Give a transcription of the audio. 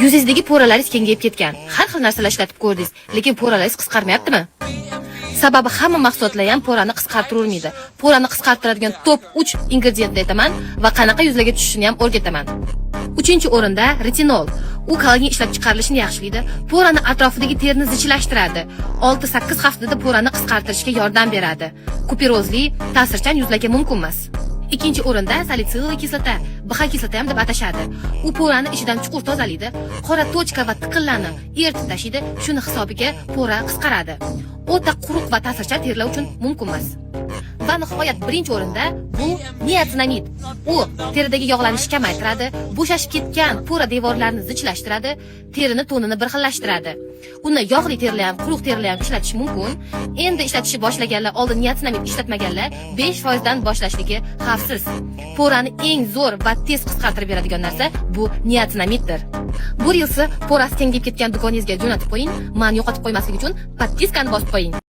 Yuzingizdagi po'ralaringiz kengayib ketgan. Har xil narsalar ishlatib ko'rdingiz, lekin po'ralaringiz qisqarmayaptimi? Sababi hamma mahsulotlar ham po'rani qisqartirolmaydi. Po'rani qisqartiradigan top 3 ingrediyentni aytaman va qanaqa yuzlarga tushishini ham o'rgataman. 3-o'rinda retinol. U kollagen ishlab chiqarilishini yaxshilaydi, po'rani atrofidagi terini zichlashtiradi. 6-8 haftada po'rani qisqartirishga yordam beradi. Kuperozli, ta'sirchan yuzlarga mumkin emas. 2-o'rinda salitsilli kislota, BH kislota ham deb atashadi. U po'rani ichidan chuqur tozalaydi, qora tochka va tiqinlarni eritib tashlaydi, shuni hisobiga po'ra qisqaradi. O'ta quruq va ta'sirchan terilar uchun mumkin emas. Va nihoyat 1-o'rinda bu niacinamid. U teridagi yog'lanishni kamaytiradi, bo'shashib ketgan po'ra devorlarini zichlashtiradi, terini tonini bir xillashtiradi. Uni yog'li terilar ham, quruq terilar ham ishlatish mumkin. Endi ishlatishni boshlaganlar, oldin niacinamid ishlatmaganlar 5% dan boshlashligi xavfsiz. Po'rani eng zo'r va tez qisqartirib beradigan narsa bu niacinamiddir. Bu rilsi po'rasi kengayib ketgan do'koningizga jo'natib qo'ying, ma'ni yo'qotib qo'ymaslik uchun podpiskani bosib qo'ying.